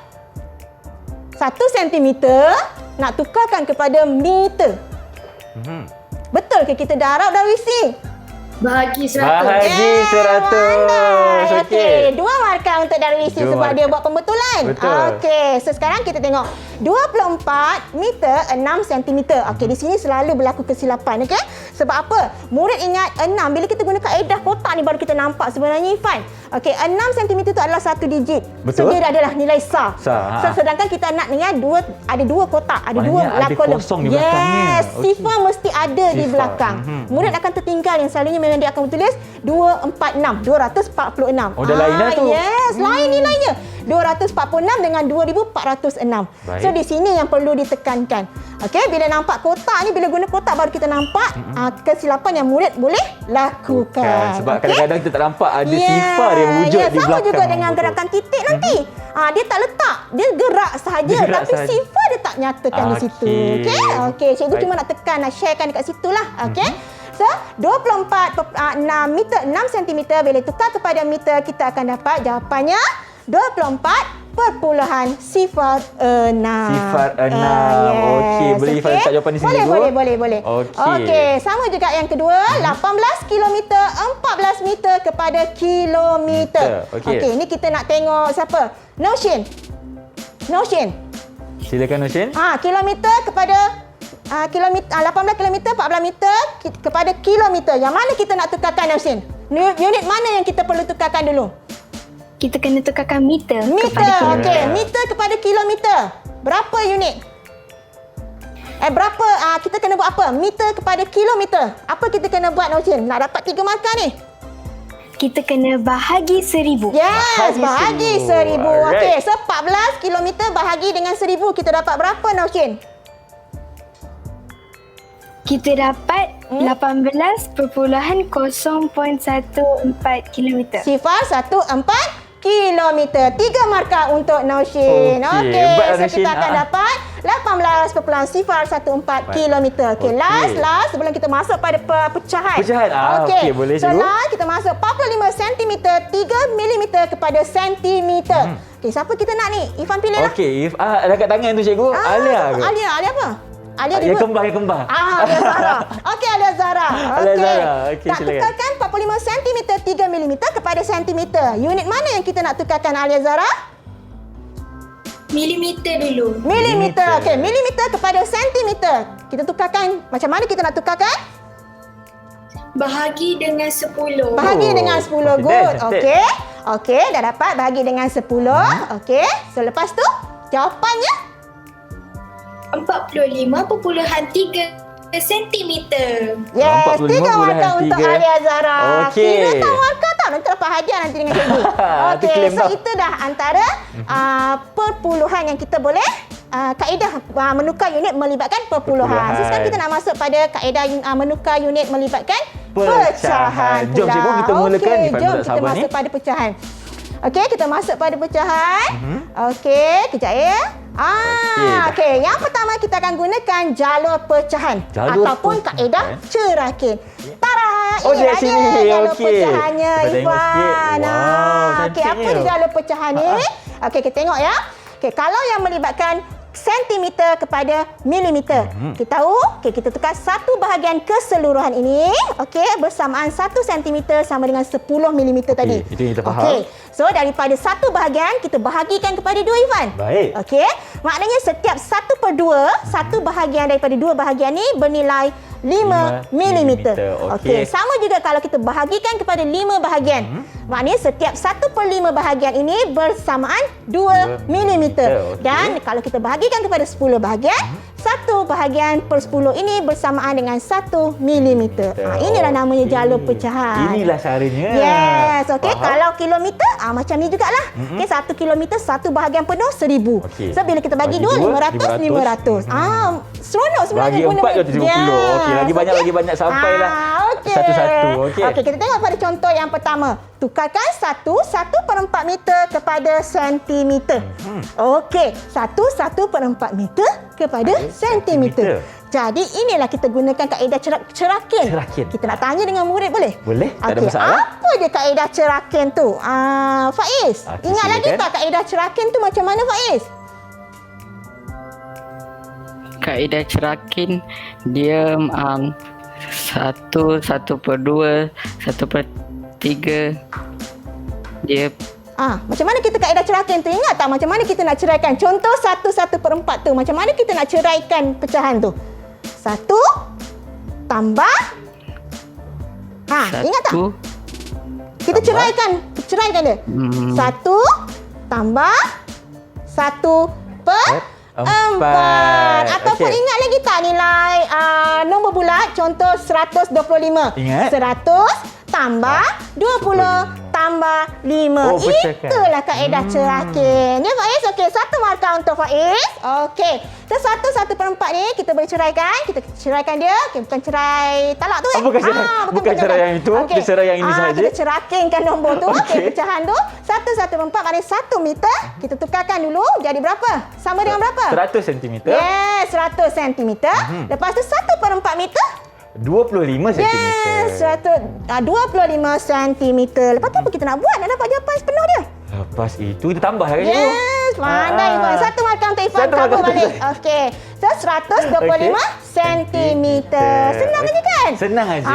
1 sentimeter nak tukarkan kepada meter. Betul ke kita darab, Darwisi? Bahagi 100. Bahagi 100. Okey, 2 markah untuk Darwisi Dua sebab markah. dia buat pembetulan. Betul. Okey, so sekarang kita tengok 24 meter 6 sentimeter. Okey, di sini selalu berlaku kesilapan, okey? Sebab apa? Murid ingat 6 bila kita guna kaedah kotak ni baru kita nampak sebenarnya Ifan. Okey, 6 sentimeter tu adalah satu digit. Betul. So dia adalah nilai sar. Sar, So sedangkan kita nak dengar ada dua kotak, ada Maknanya dua ada kolom. kosong di belakangnya. Yes, Okey. sifar mesti ada di Sifar. belakang. Murid akan tertinggal yang selalunya memang dia akan tulis 246. Oh, dah lain dah tu. Yes, lain nilainya. 246 dengan 2406. Baik. So di sini yang perlu ditekankan. Okey, bila nampak kotak ni, bila guna kotak baru kita nampak kesilapan yang murid boleh lakukan. Sebab Okey? kadang-kadang kita tak nampak ada sifar yang wujud di belakang. Sama juga dengan gerakan titik nanti. Dia tak letak, dia gerak sahaja Dia gerak tapi sahaja. sifar dia tak nyatakan di situ. Okey. Okey, cikgu Baik. cuma nak tekan, nak sharekan dekat situlah. Okey. So, 24.6 meter 6 cm bila tukar kepada meter kita akan dapat jawapannya 24.06. Sifar 6. Okey, boleh Ifan letak jawapan di sini, cikgu? Boleh. Okey. Okey, sama juga yang kedua, 18 kilometer 14 meter kepada kilometer. Okey. Okey, ni kita nak tengok siapa? Noshin. Silakan Noshin. Kilometer kepada kilometer 18 kilometer 14 meter kepada kilometer. Yang mana kita nak tukarkan, Noshin? Unit mana yang kita perlu tukarkan dulu? Kita kena tukarkan meter kepada Meter. kilometer. Okey, meter kepada kilometer. Berapa unit? Kita kena buat apa? Meter kepada kilometer. Apa kita kena buat, Noshin? Nak dapat 3 markah ni? Kita kena bahagi 1000. Yes, bahagi 1000. Alright. Okey, so 14 kilometer bahagi dengan 1000 kita dapat berapa, Noshin? Kita dapat 18.014 kilometer. Sifar 14 kilometer. 3 markah untuk Noshin. Okey, Okey, hebatlah so Noshin. kita akan dapat 18.014 kilometer. Okey, Okey. last sebelum kita masuk pada pecahan. Pecahan. Okey, boleh So cikgu. last kita masuk 45 cm 3 mm kepada sentimeter. Okey, siapa kita nak ni? Ifan pilihlah. Okey, dekat tangan tu cikgu. Alia ke? Alia apa? Alia Yang dua. kembar. Alia Zahra. Okey, Alia Zahra. Alia Zahra. Okey, Tak silakan. tukarkan 45 cm 3 mm kepada sentimeter. Unit mana yang kita nak tukarkan, Alia Zahra? Milimeter dulu. Milimeter. Okey, milimeter kepada sentimeter. Kita tukarkan. Macam mana kita nak tukarkan? Bahagi dengan 10. Bahagi dengan 10. Okey, Good. dah, Okey. Okey, dah dapat bahagi dengan 10. Okey. So lepas tu jawapannya 45.3 sentimeter. yes, 3 markah 45.3. untuk Alia Zahra. Okey. Kira tahu markah tak? Nanti dapat hadiah nanti dengan cikgu. Itu Okey, claim so tau. itu dah antara perpuluhan yang kita boleh kaedah menukar unit melibatkan perpuluhan. Perpuluhan. So sekarang kita nak masuk pada kaedah menukar unit melibatkan Pecahan. pecahan Jom, pula. cikgu, kita mulakan. Okey, Ifan jom tak kita sabar masuk ni. pada pecahan. Okey, kita masuk pada pecahan. Okey, kejap ya. Okey. Yang pertama kita akan gunakan jalur pecahan Jalur ataupun pecahan. kaedah cerakin. Tara, Oh, ini dari dia sini. jalur Okey. pecahannya, Kita tengok sikit. Ifan. Wow, Okey, apa cantiknya. dia jalur pecahan ni? Okey, kita tengok ya. Okey, kalau yang melibatkan sentimeter kepada milimeter. Kita tahu, kita tukar satu bahagian keseluruhan ini, bersamaan 1 sentimeter sama dengan 10 milimeter tadi. itu yang kita faham. So daripada satu bahagian kita bahagikan kepada 2, Ifan. Baik. Okey. Maknanya setiap 1/2, satu bahagian daripada 2 bahagian ni bernilai 5 milimeter. Okey. Sama juga kalau kita bahagikan kepada 5 bahagian. Maknanya setiap 1/5 bahagian ini bersamaan 2 milimeter. Okey. Dan kalau kita bahagikan kepada 10 bahagian, 1 bahagian per 10 ini bersamaan dengan 1 milimeter. Inilah namanya jalur pecahan. Inilah caranya. Yes, okey. Faham? Kalau kilometer, macam ni jugalah. Okey, 1 kilometer, 1 bahagian penuh 1000. Okey. So bila kita bagi Bagi 2, dua, 500. Seronok sebenarnya Bagi 4 tu 70. Okey, lagi banyak sampailah. Okey. Satu-satu. Okey. Okey, kita tengok pada contoh yang pertama. Tukarkan 1/4 meter kepada sentimeter. Okey, 1/4 meter kepada sentimeter. Jadi inilah kita gunakan kaedah cerakin. Cerakin. Kita nak tanya dengan murid boleh? Boleh, tak ada Okey, masalah. apa dia kaedah cerakin tu? Faiz, Okey, ingat lagi silakan. tak kaedah cerakin tu macam mana Faiz? Kaedah cerakin dia 1/2, 1/3 dia Macam mana kita kaedah cerakin tu? Ingat tak macam mana kita nak ceraikan? Contoh 1/4 tu. Macam mana kita nak ceraikan pecahan tu? 1 tambah ingat tak? Kita ceraikan dia. 1 tambah 1/4. Ataupun Okey. ingat lagi tak nilai nombor bulat? Contoh 125. Ingat. 100 tambah 20 tambah 5. Oh, pecahkan. Itulah kaedah cerakin. Ya Faiz? Okey, 1 markah untuk Faiz. Okey. So 1/4 ni kita boleh ceraikan. Kita ceraikan dia. Okey, bukan cerai talak tu Bukan cerai yang itu. Kita cerai yang ini sahaja. Kita cerakinkan nombor tu. Okey, Okey. pecahan tu 1/4 maknanya 1 meter. Kita tukarkan dulu jadi berapa? Sama dengan berapa? 100 cm. Yes, 100 cm. Lepas tu 1/4 meter. 25 cm. Yes, 25 cm. Lepas tu apa kita nak buat? Nak dapat jawapan sepenuh dia. Lepas itu kita tambah lagi. Yes, pandai Ifan. 1 markah untuk Ifan. Satu markah Cover untuk balik. Okey. So 125 cm. Senang aja kan? Senang aja.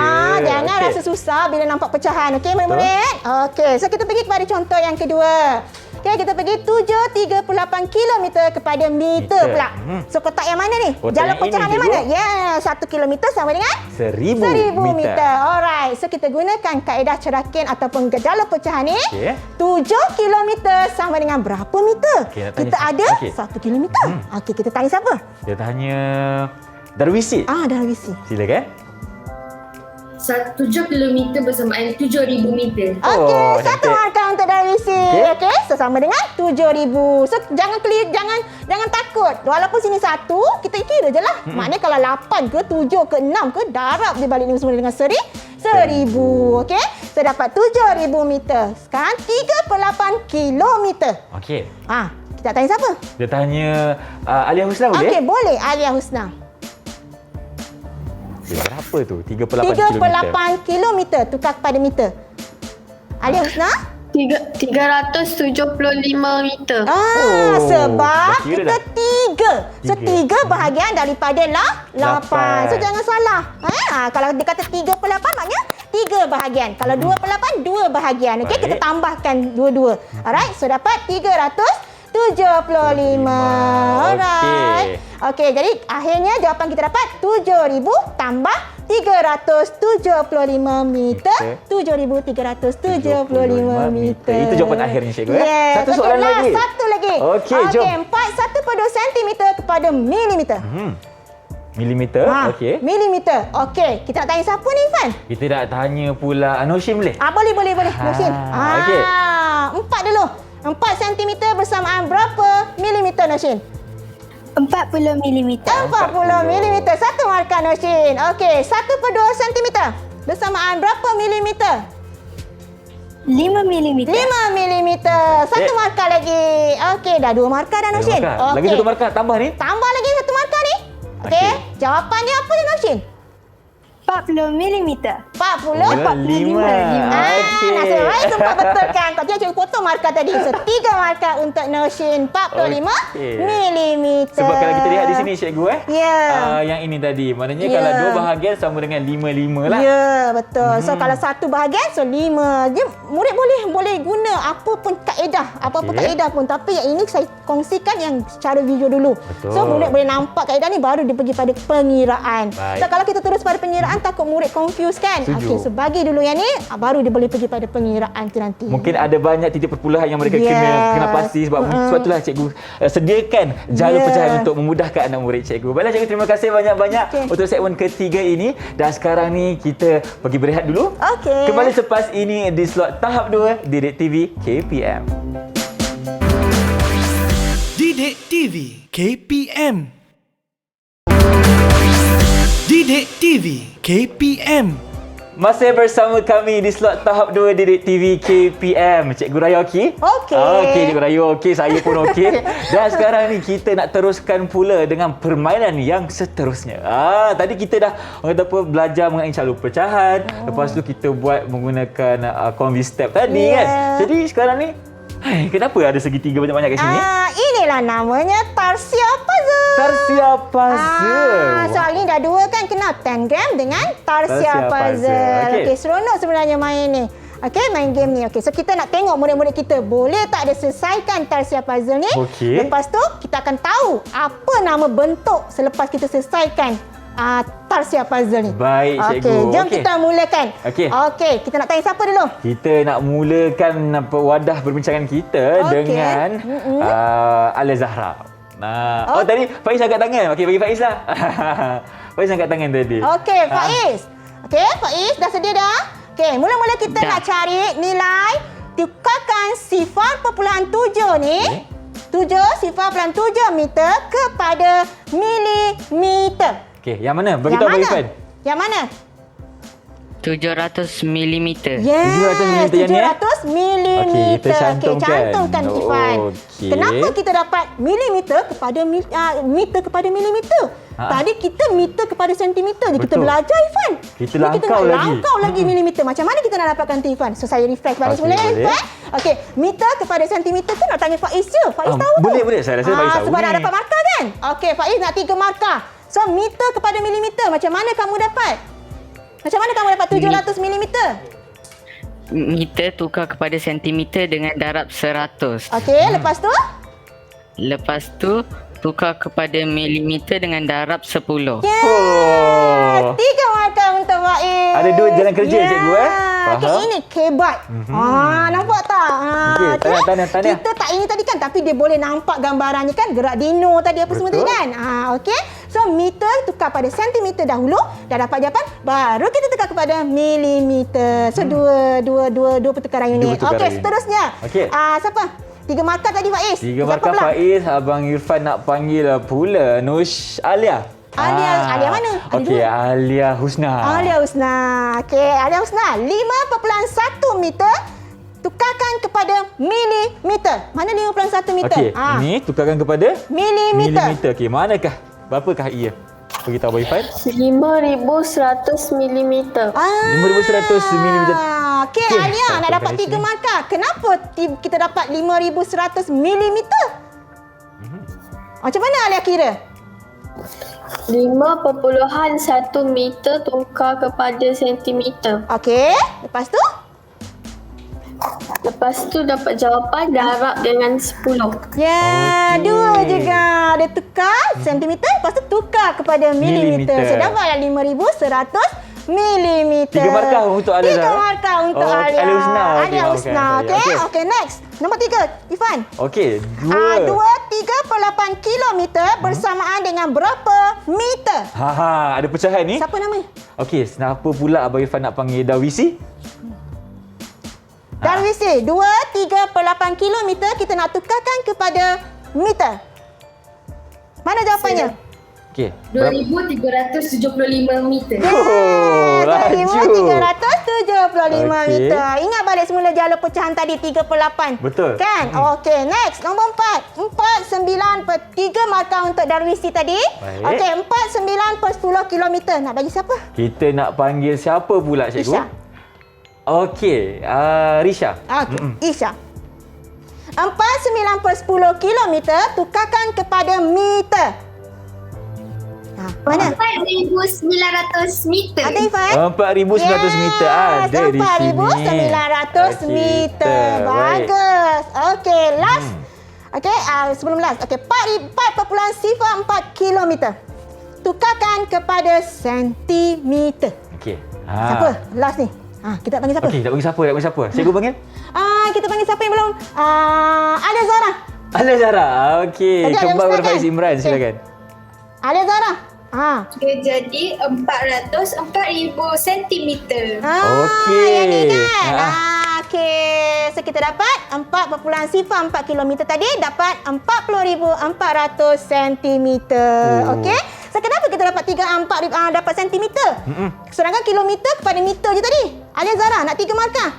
Jangan Okey. rasa susah bila nampak pecahan. Okey, murid-murid? Okey, so kita pergi kepada contoh yang kedua. Okey, kita pergi 7.38 km kepada meter pula. So kotak yang mana ni? Kotak Jalan yang pecahan ini, yang cikgu. mana? 1 kilometer sama dengan 1000 meter. Alright. So kita gunakan kaedah cerakin ataupun jalan pecahan ni. Okey. 7 kilometer sama dengan berapa meter? Okey, nak tanya Kita siapa? ada Okey. 1 kilometer. Okey, kita tanya siapa? Dia tanya Darwisi. Darwisi. Silakan. 7 km bersamaan 7,000 meter. Okey, Oh, 1 cantik. markah untuk Darwisi. Okey, so sama dengan 7,000. So jangan takut. Walaupun sini 1, kita kira je lah. Maknanya kalau 8 ke 7 ke 6 ke darab dia balik ni semua dengan 1,000. Okey, so dapat 7,000 meter. Sekarang 3/8 kilometer. Okey. Kita tanya siapa? Dia tanya Alia Husna boleh? Okey, boleh. Alia Husna. Berapa tu? 3/8 kilometer tukar kepada meter. Alia Husna? 375 meter. Sebab dah kira kita dah. 3. So 3 bahagian daripada 8. So 8. jangan salah. Kalau dia kata 3/8 maknanya 3 bahagian. Kalau 2/8 2 bahagian. Okey, Baik. kita tambahkan dua-dua. Alright, so dapat 375. Alright. Okey, jadi akhirnya jawapan kita dapat 7,000 tambah 375 meter. 7,375 meter. Itu jawapan akhirnya, cikgu. Yes. Satu soalan Okey, lagi. Satu lagi. Okey, jom. 1/2 cm kepada milimeter. Milimeter. Okey. Milimeter. Okey, kita nak tanya siapa ni, Ifan? Kita nak tanya pula Noshim boleh? Boleh. Nosin. okey. 4 dulu. 4 cm bersamaan berapa milimeter, Nosin? 40 mm. 40 milimeter. 1 markah, Nosin. Okey, 1/2 cm bersamaan berapa milimeter? 5 mm. 5 milimeter. 1 markah lagi. Okey, dah 2 markah dah, Nosin. Lagi satu markah tambah ni. Tambah lagi 1 markah ni. Okey. Okey. Jawapan dia apa ni, Nosin? 40 mm. 40. 5. Okey. Nasib baik sempat betulkan. Kau cikgu potong markah tadi. So 3 markah untuk Nosin. 45 Okey. milimeter. Sebab kalau kita lihat di sini, cikgu Ya. yang ini tadi. Maknanya Ya. kalau 2 bahagian sama dengan 5 lah. Ya, betul. So kalau 1 bahagian, so 5. Dia murid boleh guna apa pun kaedah, apa-apa Okey. kaedah pun. Tapi yang ini saya kongsikan yang secara video dulu. Betul. So murid boleh nampak kaedah ni baru dia pergi pada pengiraan. Baik. So kalau kita terus pada pengiraan takut murid confuse kan. Setuju. Okey, so bagi dulu yang ni baru dia boleh pergi pada pengiraan tu nanti. Mungkin ada banyak titik perpuluhan yang mereka Yes. kena pasti sebab itulah cikgu sediakan jalur Yeah. pecahan untuk memudahkan anak murid cikgu. Baiklah cikgu, terima kasih banyak-banyak untuk segmen ketiga ini, dan sekarang ni kita pergi berehat dulu. Okey. Kembali selepas ini di slot tahap 2 Didik TV KPM. Didik TV KPM. Didik TV KPM. Masih bersama kami di slot tahap 2 Didik TV KPM. Cikgu Raya okey? Okey. Okey, Cikgu Raya okey, saya pun okey. Dan sekarang ni kita nak teruskan pula dengan permainan yang seterusnya. Tadi kita dah orang kata apa, belajar mengenai calon pecahan. Lepas tu kita buat menggunakan combi step tadi kan. Jadi sekarang ni kenapa ada segitiga banyak-banyak kat sini? Inilah namanya tarsia puzzle. Tarsia puzzle. Soal ni dah dua kan, kenal tangram dengan tarsia Tarsia puzzle. puzzle. Okey, seronok sebenarnya main ni. Okey, main game ni. Okey, so kita nak tengok murid-murid kita boleh tak ada selesaikan tarsia puzzle ni. Okey. Lepas tu kita akan tahu apa nama bentuk selepas kita selesaikan tarsia puzzle ni. Baik, cikgu. Okey, jom Okey. kita mulakan. Okey. Okey, kita nak tanya siapa dulu? Kita nak mulakan wadah perbincangan kita Okey. dengan Alia Zahra. Oh, tadi Faiz angkat tangan. Okey, bagi Faiz lah. Faiz angkat tangan tadi. Okey, Faiz. Okey, Faiz dah sedia dah? Okey, mula-mula kita nak cari nilai tukarkan 0.7 ni. 0.7 meter kepada milimeter. Okey, yang mana? Beritahu Abang Irfan. Yang mana? 700 mm. Yes, 700 mm yang ni, 700 milimeter. Okey, kita cantumkan. Cantumkan Irfan. Okey. Kenapa kita dapat milimeter kepada meter kepada milimeter? Tadi kita meter kepada sentimeter je. Kita Betul. belajar Irfan. Kita Ni langkau nak lagi. langkau lagi milimeter. Macam mana kita nak dapatkan tu Irfan? So saya refresh balik Okey, semula boleh. Irfan. Okey, meter kepada sentimeter tu nak tanya Faiz je. Faiz tahu tu. boleh. Saya rasa Faiz tahu Sebab ni. dah dapat markah kan? Okey, Faiz nak 3 markah. So meter kepada milimeter, macam mana kamu dapat? Macam mana kamu dapat 700 milimeter? Meter tukar kepada sentimeter dengan darab 100. Okey, lepas tu? Lepas tu tukar kepada milimeter dengan darab 10. Oh. 3 markah untuk Faiz. Ada 2 jalan kerja, cikgu, Okey, Faham? ini kebat. Nampak tak? Okey, tahniah. Kita tak ini tadi kan, tapi dia boleh nampak gambarannya kan, gerak dino tadi apa semua tadi Betul. kan. Okey. So meter tukar pada sentimeter dahulu, dah dapat jawapan, baru kita tukar kepada milimeter. So dua pertukaran unit. pertukaran Okey, unit. seterusnya. Okey. Siapa? 3 markah tadi Faiz. 3 Siapa markah pula? Faiz, Abang Irfan nak panggil pula Alia. Alia mana? Ada Okey, dua. Alia Husna. Alia Husna. Okey, Alia Husna. 5.1 meter tukarkan kepada milimeter. Mana 5.1 meter? Okey, ini tukarkan kepada milimeter. Okey, manakah? Berapakah ia? Beritahu Abang Irfan. 5,100 milimeter. 5,100 milimeter. Okey, Okey, Alia nak satu dapat dari 3 sini. markah. Kenapa kita dapat 5,100 milimeter? Macam mana Alia kira? 5.1 meter tukar kepada sentimeter. Okey, lepas tu? Lepas tu dapat jawapan darab dengan 10. Ya, Okey. 2 juga. Dia tukar sentimeter, lepas tu tukar kepada milimeter. Milimeter. So, dapatlah 5,100 milimeter. 3 markah untuk Alia 3 Zahra. markah untuk Oh, Alia. Alia Husna. Okey, Alia maafkan Husna. saya. Okey, Okey. okey, next. Nombor 3, Ifan. Okey, 2. 3.8 kilometer bersamaan dengan berapa meter? Ada pecahan ni. Siapa nama? Okey, kenapa pula Abang Irfan nak panggil Darwisi? Darwisi, 3.8 kilometer kita nak tukarkan kepada meter. Mana jawapannya? Okey. 2,375 meter. Oh, laju. 2,375 Okey. meter. Ingat balik semula jalur pecahan tadi 3/8. Betul. Kan? Okey, next. Nombor 4. 4,9/3 markah untuk Darwisi tadi. Baik. Okey, 4,9/10 kilometer. Nak bagi siapa? Kita nak panggil siapa pula, cikgu? Isha. Okey, Risha. Okey, Isha. 4,9/10 kilometer tukarkan kepada meter. Mana? 4,900 meter. Ada Ifan? 4,900 meter ada di sini. 4,900 Okey, meter. baik. Bagus. Okey, last. Okey, sebelum last. Okey, 4.04 kilometer. Tukarkan kepada sentimeter. Okey. Siapa? Last ni. Kita nak panggil siapa? Okey, tak panggil siapa? Cikgu panggil? Kita panggil siapa yang belum? Alia Zahra. Alia Zahra. Okey, Tadi ada kembang Ustaz Faiz kan? Imran, silakan. Alia Zahra. Dia jadi 404,000 sentimeter. Okey. Yang ni kan? Okey. So, kita dapat 4.04 kilometer tadi dapat 40,400 sentimeter. Okey. Kenapa kita dapat 3, 4 dapat sentimeter? Sedangkan kilometer kepada meter je tadi. Alia Zara nak 3 markah.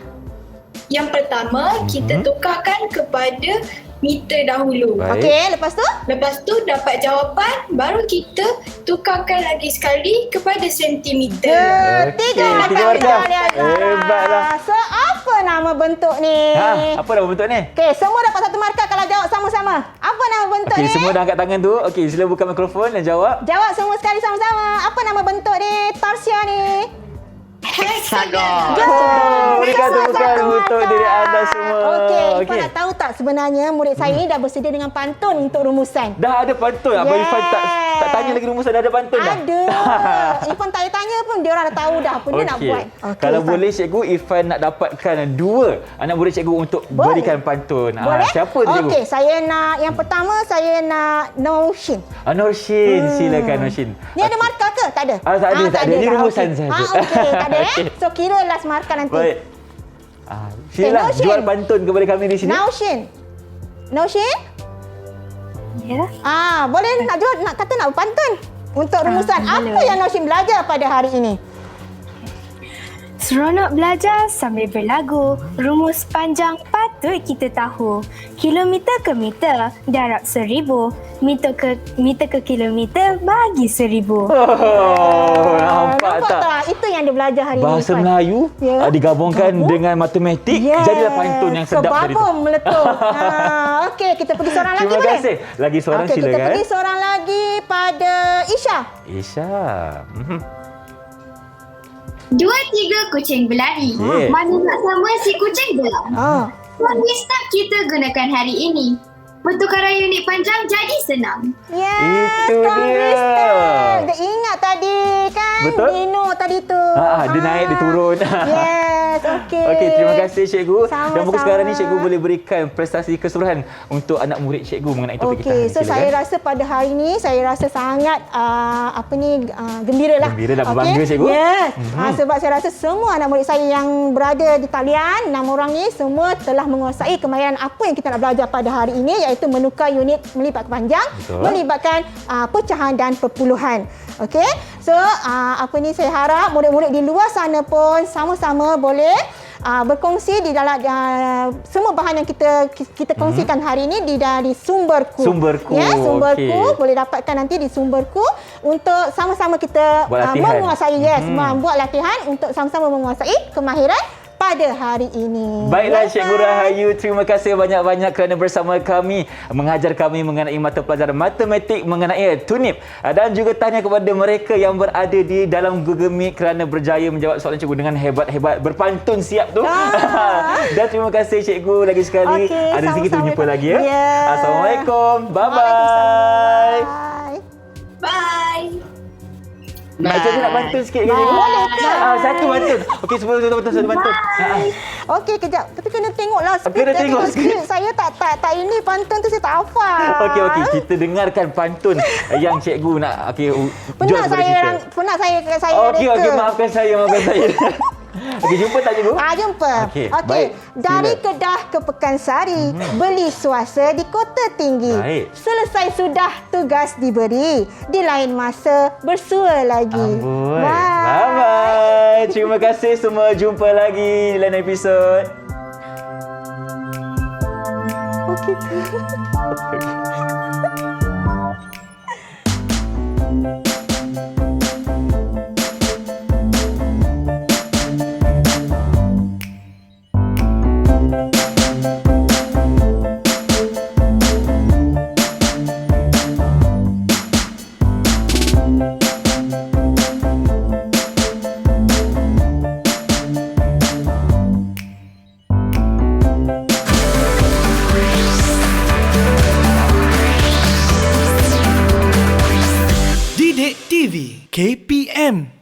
Yang pertama, kita tukarkan kepada meter dahulu. Baik. Okey, lepas tu? Lepas tu dapat jawapan, baru kita tukarkan lagi sekali kepada sentimeter. Okey, 3 markah tiga markah. kita, Alia Zara. Hebatlah. So, apa nama bentuk ni? Apa nama bentuk ni? Okey, semua dapat 1 markah kalau jawab sama-sama. Apa nama bentuk Okey, ni? semua dah angkat tangan tu. Okey, sila buka mikrofon dan jawab. Jawab semua sekali sama-sama. Apa nama bentuk ni? Tarsia ni. Hexagon. Berikan Semua tepukan satu untuk markah. diri anda semua. Okey, Ifan nak tahu tak sebenarnya murid saya ni dah bersedia dengan pantun untuk rumusan. Dah ada pantun. Abang Irfan tak tanya lagi rumusan, dah ada pantun dah. Ada. Ifan tak payah tanya pun dia orang dah tahu dah apa dia nak buat. Okey, Kalau Ifan. boleh cikgu, Irfan nak dapatkan 2 anak murid cikgu untuk Boleh. berikan pantun. Boleh? Siapa tu cikgu? Okey, saya nak yang pertama saya nak Norshin. Norshin, silakan Norshin. Ni ada markah ke? Tak ada. Tak ada. Ini dah. rumusan Okey. saja. Okey, tak ada Okey. So kira last markah nanti. Baik. Silalah Norshin. jual pantun kepada kami di sini. Norshin? Ya. Boleh nak kata nak pantun untuk rumusan. Boleh. Apa yang Norshin belajar pada hari ini? Seronok belajar sambil berlagu. Rumus panjang patut kita tahu. Kilometer ke meter darab 1000. Meter ke kilometer bagi 1000. Nampak tak? Itu yang dia belajar hari Bahasa ini. Ifan. Melayu Ya. digabungkan dengan matematik, jadilah pantun yang sedap tadi tu. Kebabum meletup. Okey, kita pergi seorang lagi Terima boleh? kasih. Lagi seorang Okey, silakan. kita pergi seorang lagi pada Isha. Isha. 2, 3 kucing berlari. Yeah. Mana nak sama si kucing gelar. Suami start kita gunakan hari ini. Pertukaran unit panjang jadi senang. Itu dia. Dia ingat tadi kan? Betul. Dino tadi tu. Dia naik, dia turun. Yes, okey. Okey, terima kasih cikgu. Sama-sama. Dan mungkin sekarang ni cikgu boleh berikan prestasi keseluruhan untuk anak murid cikgu mengenai topik kita. Okey, hari so ini. saya Silakan. rasa pada hari ni saya rasa sangat gembira lah. Gembira dan Okey? berbangga, cikgu. Yes. Sebab saya rasa semua anak murid saya yang berada di talian, 6 orang ni semua telah menguasai kemahiran apa yang kita nak belajar pada hari ini, iaitu menukar unit melibatkan panjang, Betul. melibatkan pecahan dan perpuluhan. Okey. So saya harap murid-murid di luar sana pun sama-sama boleh berkongsi di dalam semua bahan yang kita kongsikan hari ini dari Sumberku. Sumberku, Ya, Sumberku okey. boleh dapatkan nanti di Sumberku untuk sama-sama kita Buat latihan. menguasai buat latihan untuk sama-sama menguasai kemahiran pada hari ini. Baiklah Ya, Cikgu Ifan. Rahayu, terima kasih banyak-banyak kerana bersama kami mengajar kami mengenai mata pelajaran matematik mengenai tunip, dan juga tanya kepada mereka yang berada di dalam Google Meet kerana berjaya menjawab soalan cikgu dengan hebat-hebat, berpantun siap tu. Dan terima kasih cikgu lagi sekali. Okey, Ada rezeki kita sama-sama. jumpa lagi ya. Ya. Assalamualaikum. Bye-bye. Waalaikumsalam. Bye. Bye. Nak cikgu nak pantun sikit ke cikgu? Boleh ke? Satu pantun. Okey, sebelum satu pantun. Okey, kejap. Tapi kena tengoklah skrip. Kena tengok skrip. Saya tak ini pantun tu saya tak hafal. Okey, kita dengarkan pantun yang cikgu nak jual kepada kita. Penat saya Okey, reka. maafkan saya. Okey, jumpa tak cikgu? Jumpa. Okey, Okey. baik. Dari Sila. Kedah ke Pekansari, beli swasta di kota tinggi. Baik. Selesai sudah tugas diberi, di lain masa bersua lagi. Amboi. Bye. Bye-bye. Terima kasih semua. Jumpa lagi di lain episod. Okey. Didik TV KPM